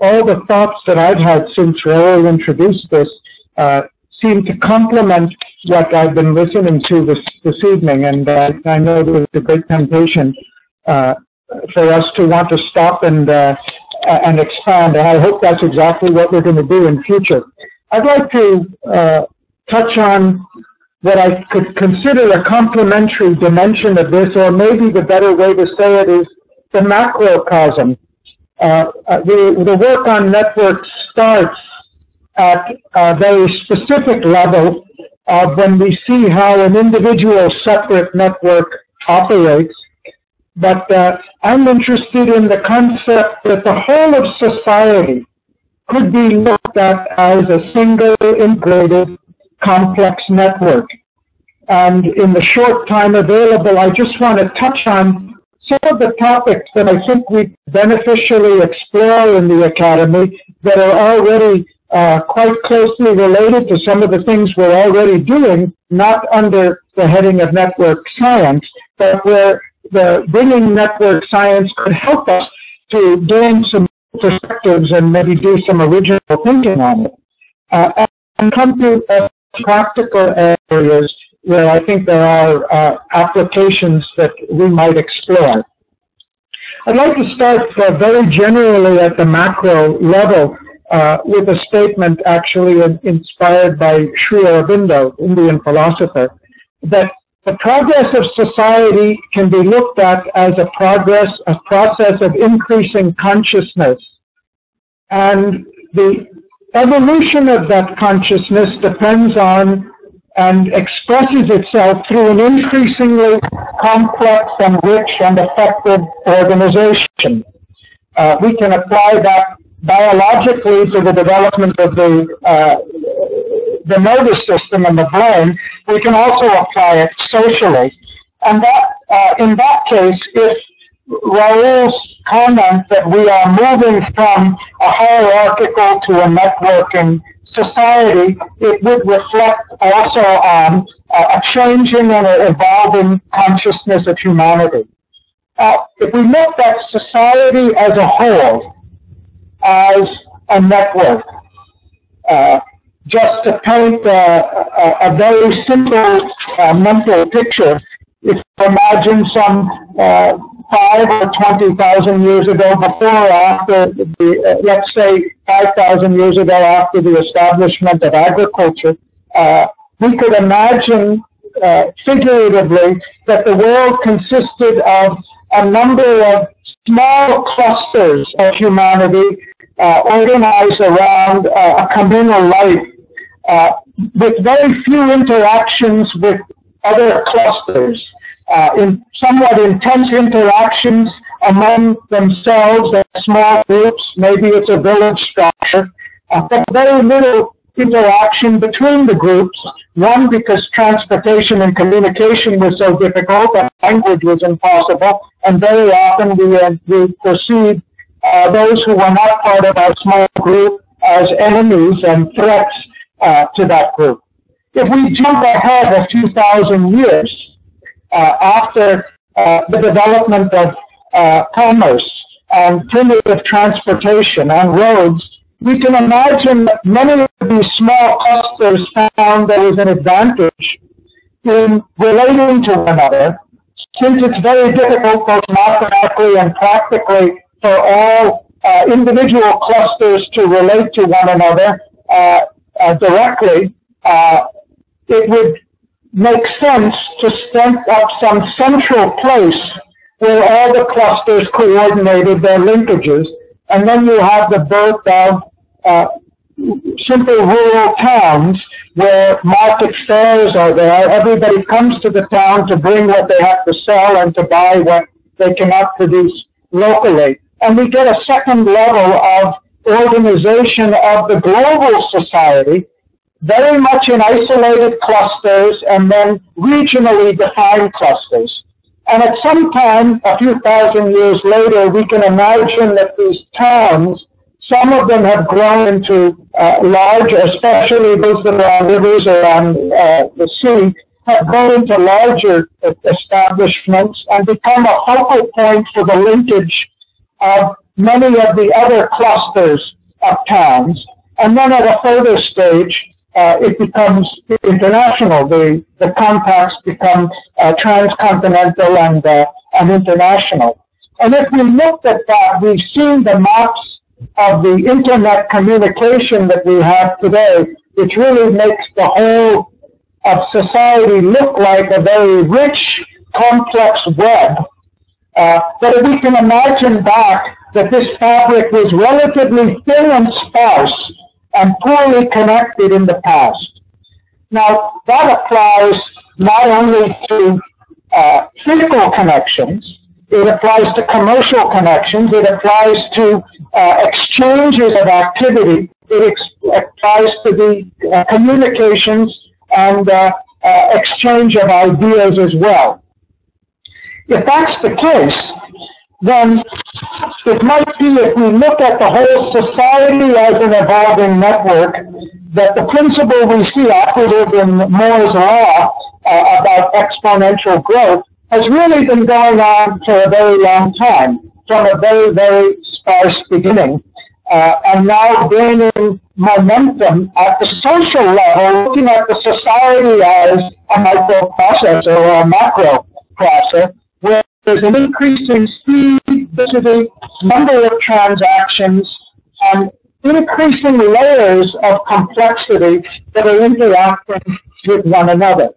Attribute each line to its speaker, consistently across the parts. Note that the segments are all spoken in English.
Speaker 1: all the thoughts that I've had since Raoul introduced this seem to complement what I've been listening to this evening, and I know there's a great temptation for us to want to stop and expand, and I hope that's exactly what we're going to do in future. I'd like to touch on what I could consider a complementary dimension of this, or maybe the better way to say it is the macrocosm. The work on networks starts at a very specific level when we see how an individual separate network operates. But I'm interested in the concept that the whole of society could be looked at as a single integrated complex network. And in the short time available, I just want to touch on some of the topics that I think we beneficially explore in the Academy that are already quite closely related to some of the things we're already doing, not under the heading of network science, but where the bringing network science could help us to gain some perspectives and maybe do some original thinking on it. And come to practical areas where I think there are applications that we might explore. I'd like to start very generally at the macro level with a statement actually inspired by Sri Aurobindo, Indian philosopher, that the progress of society can be looked at as a process of increasing consciousness. And the evolution of that consciousness depends on and expresses itself through an increasingly complex and rich and effective organization. We can apply that biologically to the development of the nervous system and the brain. We can also apply it socially. And that, in that case, if Raoul's comment that we are moving from a hierarchical to a networking society, it would reflect also on a changing and evolving consciousness of humanity. If we look at society as a whole, as a network, just to paint a very simple mental picture, if you imagine some 5 or 20,000 years ago, before or after let's say 5,000 years ago after the establishment of agriculture, we could imagine figuratively that the world consisted of a number of small clusters of humanity organized around a communal life with very few interactions with other clusters. In somewhat intense interactions among themselves and small groups, maybe it's a village structure, but very little interaction between the groups. One, because transportation and communication was so difficult and language was impossible, and very often we perceived those who were not part of our small group as enemies and threats to that group. If we jump ahead a few thousand years, after the development of commerce and primitive transportation and roads, we can imagine that many of these small clusters found there was an advantage in relating to one another, since it's very difficult both mathematically and practically for all individual clusters to relate to one another directly. It would make sense to set up some central place where all the clusters coordinated their linkages, and then you have the birth of simple rural towns where market fairs are there. Everybody comes to the town to bring what they have to sell and to buy what they cannot produce locally. And we get a second level of organization of the global society, very much in isolated clusters and then regionally defined clusters. And at some time, a few thousand years later, we can imagine that these towns, some of them have grown into large, especially those that are on rivers or on the sea, have grown into larger establishments and become a focal point for the linkage of many of the other clusters of towns. And then at a further stage, it becomes international. The contacts become transcontinental and international. And if we looked at that, we've seen the maps of the internet communication that we have today, which really makes the whole of society look like a very rich, complex web. But if we can imagine back that this fabric was relatively thin and sparse and poorly connected in the past. Now, that applies not only to physical connections, it applies to commercial connections, it applies to exchanges of activity, it applies to the communications and exchange of ideas as well. If that's the case, then it might be, if we look at the whole society as an evolving network, that the principle we see operative in Moore's law about exponential growth has really been going on for a very long time, from a very, very sparse beginning, and now gaining momentum at the social level, looking at the society as a microprocessor or a macro processor, where there's an increasing speed, density, number of transactions, and increasing layers of complexity that are interacting with one another.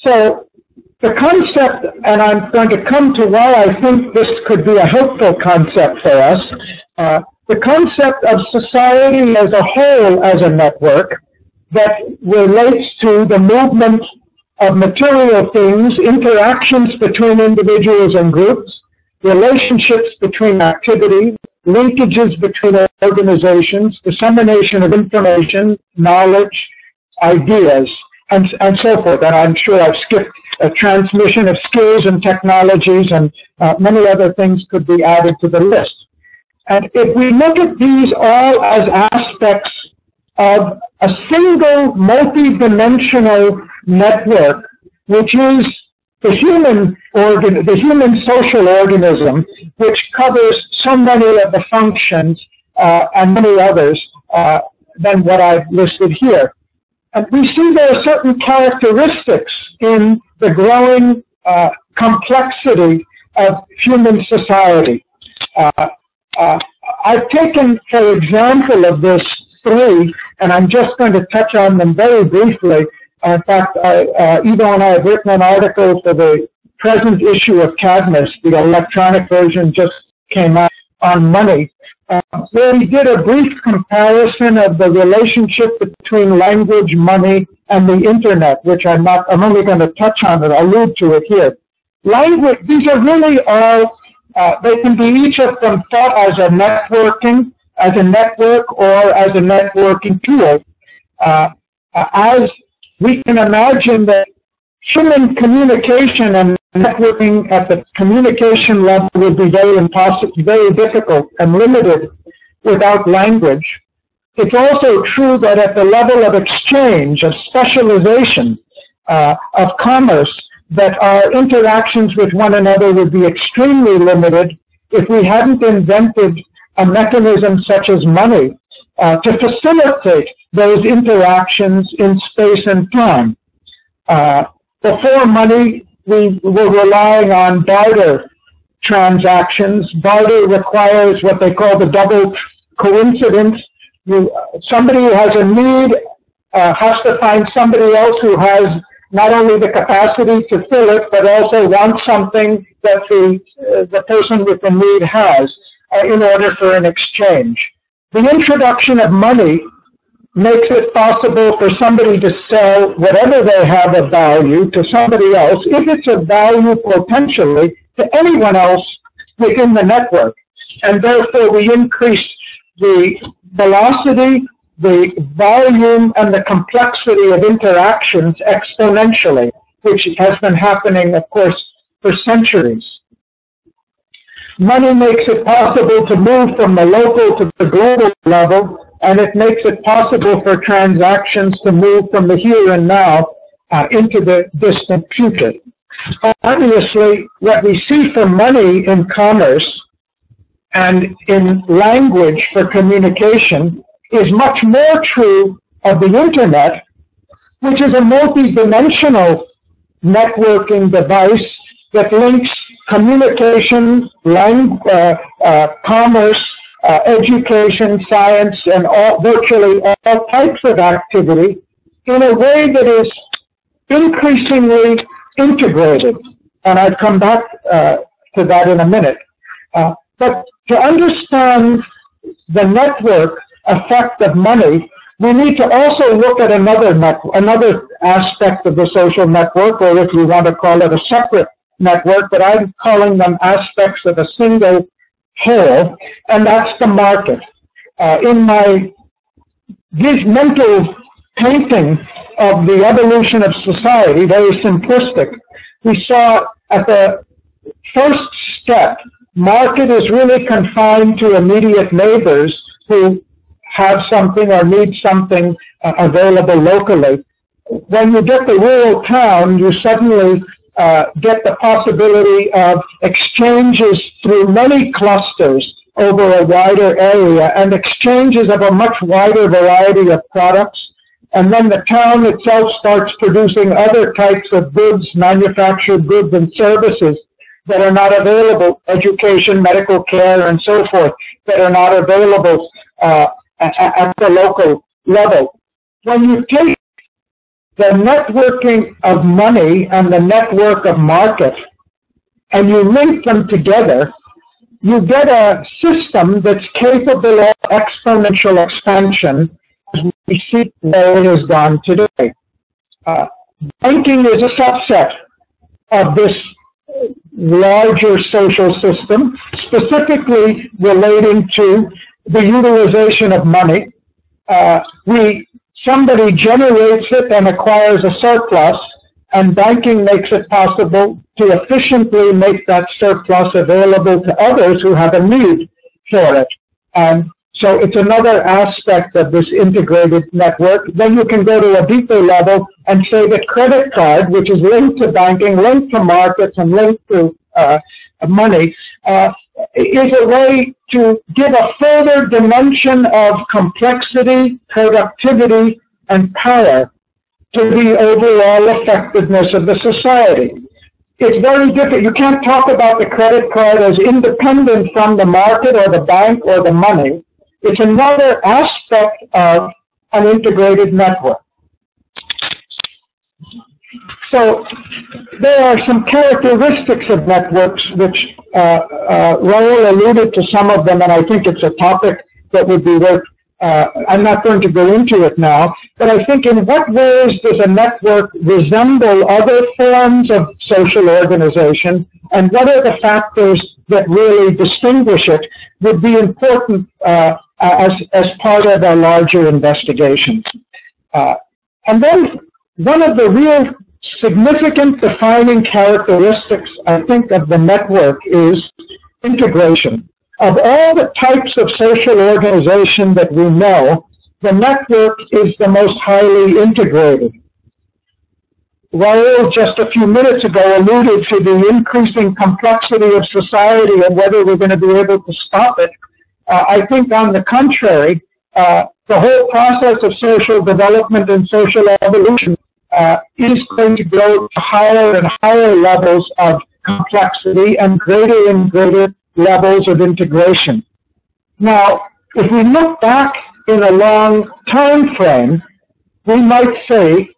Speaker 1: So the concept, and I'm going to come to why I think this could be a helpful concept for us, the concept of society as a whole as a network that relates to the movement of material things, interactions between individuals and groups, relationships between activities, linkages between organizations, dissemination of information, knowledge, ideas, and so forth. And I'm sure I've skipped a transmission of skills and technologies, and many other things could be added to the list. And if we look at these all as aspects of a single multi-dimensional network, which is the human social organism, which covers so many of the functions and many others than what I've listed here. And we see there are certain characteristics in the growing complexity of human society. I've taken, for example, of this three, and I'm just going to touch on them very briefly. In fact, Ivo and I have written an article for the present issue of Cadmus. The electronic version just came out on money, where we did a brief comparison of the relationship between language, money, and the internet, which I'm only going to touch on it, allude to it here. Language, these are really all, they can be each of them thought as a network or as a networking tool. As we can imagine that human communication and networking at the communication level would be very difficult and limited without language. It's also true that at the level of exchange, of specialization, of commerce, that our interactions with one another would be extremely limited if we hadn't invented a mechanism such as money to facilitate those interactions in space and time. Before money, we were relying on barter transactions. Barter requires what they call the double coincidence. Somebody who has a need has to find somebody else who has not only the capacity to fill it, but also wants something that the person with the need has in order for an exchange. The introduction of money makes it possible for somebody to sell whatever they have of value to somebody else, if it's of value potentially to anyone else within the network. And therefore we increase the velocity, the volume, and the complexity of interactions exponentially, which has been happening, of course, for centuries. Money makes it possible to move from the local to the global level, and it makes it possible for transactions to move from the here and now into the distant future. Obviously, what we see for money in commerce and in language for communication is much more true of the internet, which is a multi-dimensional networking device that links communication, commerce, education, science, and virtually all types of activity in a way that is increasingly integrated. And I'll come back to that in a minute. But to understand the network effect of money, we need to also look at another aspect of the social network, or if you want to call it a separate network, but I'm calling them aspects of a single whole, and that's the market. In my mental painting of the evolution of society, very simplistic, we saw at the first step, market is really confined to immediate neighbors who have something or need something available locally. When you get the rural town, you suddenly get the possibility of exchanges through many clusters over a wider area and exchanges of a much wider variety of products. And then the town itself starts producing other types of goods, manufactured goods and services that are not available, education, medical care, and so forth, that are not available at the local level. When you take the networking of money and the network of market and you link them together, you get a system that's capable of exponential expansion as we see where it has gone today. Banking is a subset of this larger social system, specifically relating to the utilization of money. Somebody generates it and acquires a surplus, and banking makes it possible to efficiently make that surplus available to others who have a need for it. And so it's another aspect of this integrated network. Then you can go to a deeper level and say the credit card, which is linked to banking, linked to markets, and linked to money, is a way to give a further dimension of complexity, productivity, and power to the overall effectiveness of the society. It's very different. You can't talk about the credit card as independent from the market or the bank or the money. It's another aspect of an integrated network. So there are some characteristics of networks which Raul alluded to some of them, and I think it's a topic that would be worth, I'm not going to go into it now, but I think in what ways does a network resemble other forms of social organization, and what are the factors that really distinguish it would be important as part of our larger investigations. And then one of the real significant defining characteristics, I think, of the network is integration. Of all the types of social organization that we know, the network is the most highly integrated. Raul, just a few minutes ago, alluded to the increasing complexity of society and whether we're going to be able to stop it. I think, on the contrary, the whole process of social development and social evolution is going to go to higher and higher levels of complexity and greater levels of integration. Now, if we look back in a long time frame, we might say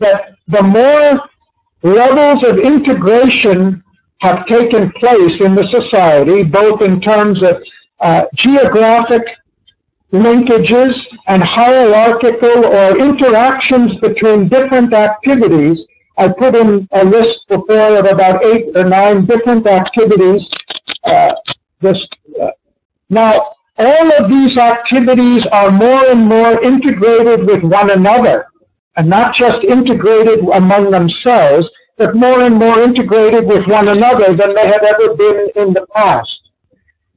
Speaker 1: that the more levels of integration have taken place in the society, both in terms of geographic linkages and hierarchical or interactions between different activities. I put in a list before of about 8 or 9 different activities. Now, all of these activities are more and more integrated with one another, and not just integrated among themselves, but more and more integrated with one another than they have ever been in the past.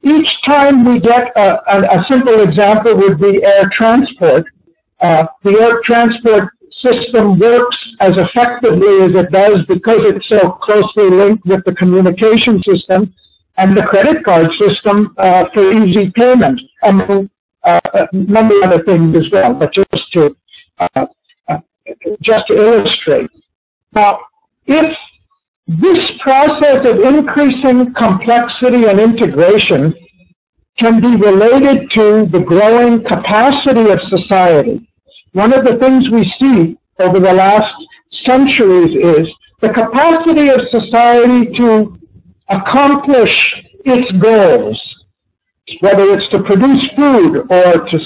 Speaker 1: Each time we get a simple example would be air transport. The air transport system works as effectively as it does because it's so closely linked with the communication system. and the credit card system for easy payment, among many other things as well, but just to illustrate. Now, if this process of increasing complexity and integration can be related to the growing capacity of society, one of the things we see over the last centuries is the capacity of society to accomplish its goals, whether it's to produce food or to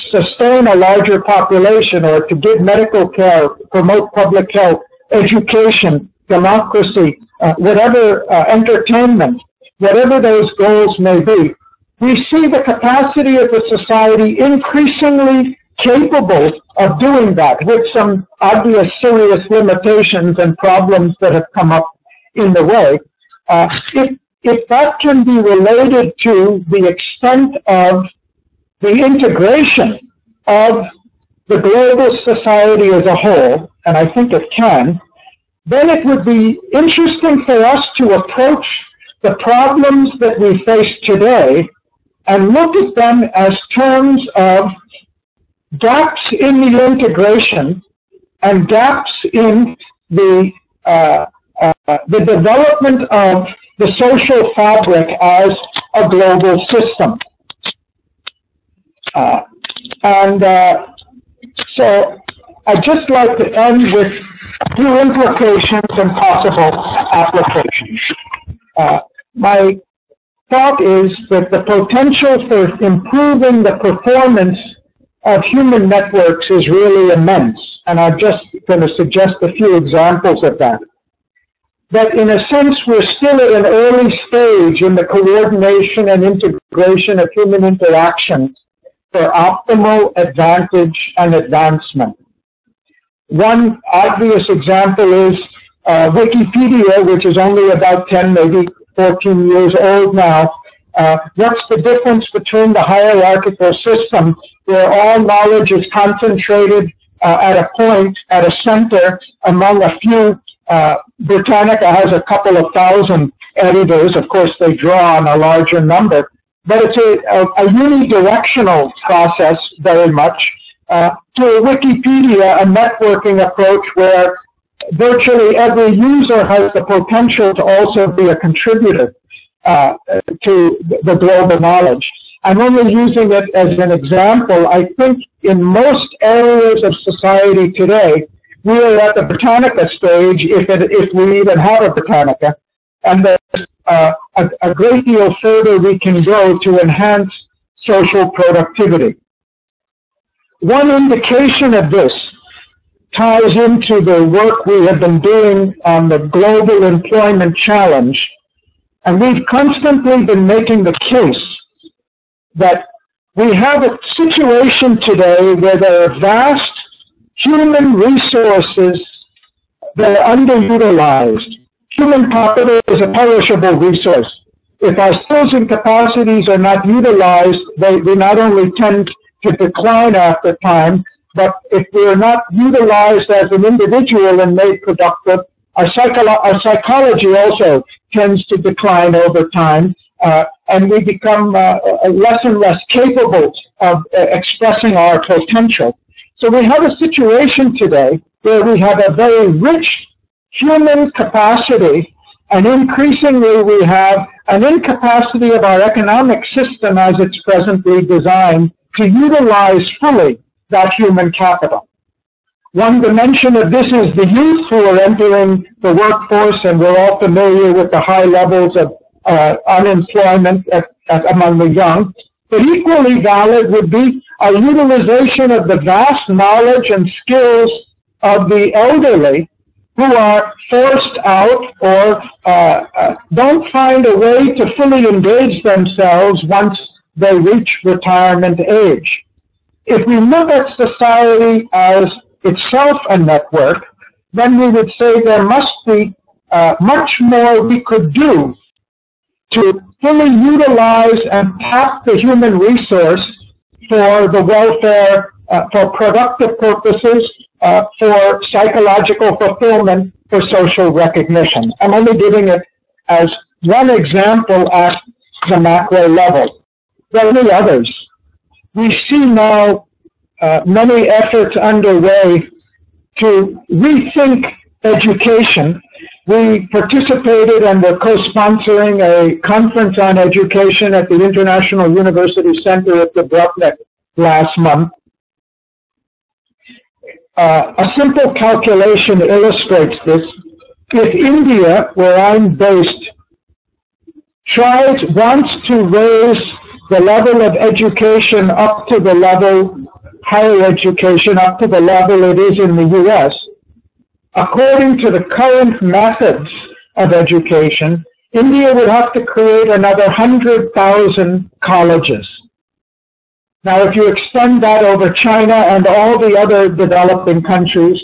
Speaker 1: sustain a larger population or to give medical care, promote public health, education, democracy, whatever, entertainment, whatever those goals may be. We see the capacity of the society increasingly capable of doing that, with some obvious serious limitations and problems that have come up in the way. If that can be related to the extent of the integration of the global society as a whole, and I think it can, then it would be interesting for us to approach the problems that we face today and look at them as terms of gaps in the integration and gaps in the development of the social fabric as a global system. So I'd just like to end with a few implications and possible applications. My thought is that the potential for improving the performance of human networks is really immense, and I'm just going to suggest a few examples of that. That in a sense, we're still at an early stage in the coordination and integration of human interactions for optimal advantage and advancement. One obvious example is Wikipedia, which is only about 10, maybe 14 years old now. What's the difference between the hierarchical system where all knowledge is concentrated at a point, at a center, among a few? Britannica has a couple of thousand editors. Of course, they draw on a larger number, but it's a unidirectional process very much, to Wikipedia, a networking approach where virtually every user has the potential to also be a contributor to the global knowledge. I'm only using it as an example. I think in most areas of society today, we are at the Britannica stage, if we even have a Britannica, and there's a great deal further we can go to enhance social productivity. One indication of this ties into the work we have been doing on the Global Employment Challenge, and we've constantly been making the case that we have a situation today where there are vast human resources that are underutilized. Human capital is a perishable resource. If our skills and capacities are not utilized, they not only tend to decline after time, but if we are not utilized as an individual and made productive, our psychology also tends to decline over time, and we become less and less capable of expressing our potential. So we have a situation today where we have a very rich human capacity, and increasingly we have an incapacity of our economic system as it's presently designed to utilize fully that human capital. One dimension of this is the youth who are entering the workforce, and we're all familiar with the high levels of unemployment among the young. But equally valid would be our utilization of the vast knowledge and skills of the elderly who are forced out or don't find a way to fully engage themselves once they reach retirement age. If we look at society as itself a network, then we would say there must be much more we could do to fully utilize and tap the human resource for the welfare, for productive purposes, for psychological fulfillment, for social recognition. I'm only giving it as one example at the macro level. There are many others. We see now many efforts underway to rethink education. We participated and were co-sponsoring a conference on education at the International University Center at Dubrovnik last month. A simple calculation illustrates this. If India, where I'm based, wants to raise the level of education up to the level, higher education up to the level it is in the U.S., according to the current methods of education, India would have to create another 100,000 colleges. Now, if you extend that over China and all the other developing countries,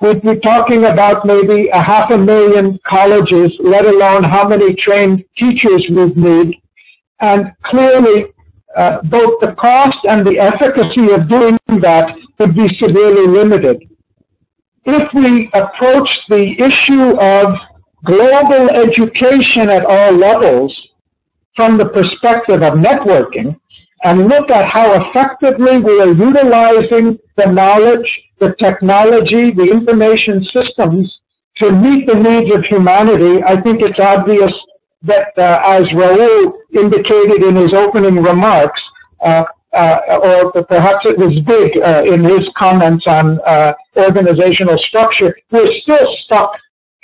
Speaker 1: we'd be talking about maybe 500,000 colleges, let alone how many trained teachers we'd need. And clearly, both the cost and the efficacy of doing that would be severely limited. If we approach the issue of global education at all levels from the perspective of networking, and look at how effectively we are utilizing the knowledge, the technology, the information systems to meet the needs of humanity, I think it's obvious that, as Raul indicated in his opening remarks, or perhaps it was big in his comments on organizational structure, we're still stuck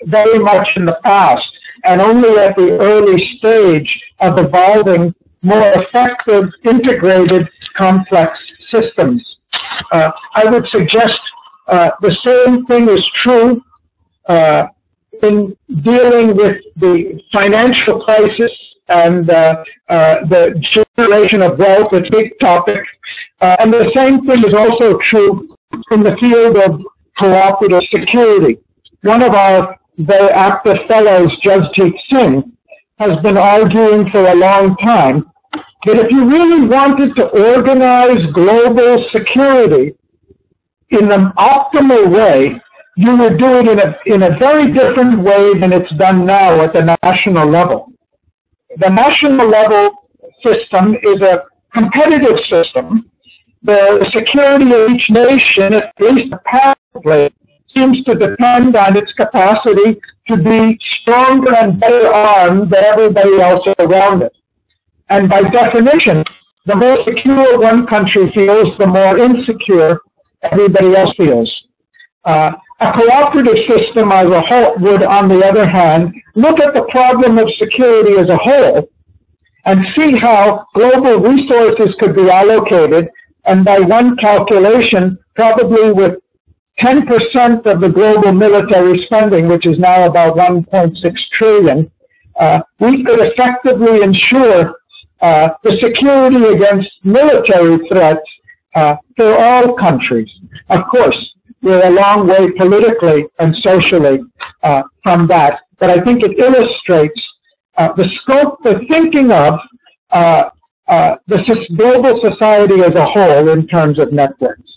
Speaker 1: very much in the past and only at the early stage of evolving more effective, integrated, complex systems. I would suggest the same thing is true in dealing with the financial crisis and the generation of wealth, a big topic. And the same thing is also true in the field of cooperative security. One of our very active fellows, Jasdeep Singh, has been arguing for a long time that if you really wanted to organize global security in an optimal way, you would do it in a very different way than it's done now at the national level. The national level system is a competitive system. The security of each nation, at least apparently, seems to depend on its capacity to be stronger and better armed than everybody else around it. And by definition, the more secure one country feels, the more insecure everybody else feels. A cooperative system as a whole would, on the other hand, look at the problem of security as a whole and see how global resources could be allocated, and by one calculation, probably with 10% of the global military spending, which is now about 1.6 trillion, we could effectively ensure the security against military threats for all countries. Of course, we're a long way politically and socially from that, but I think it illustrates the scope, the thinking of the global society as a whole in terms of networks.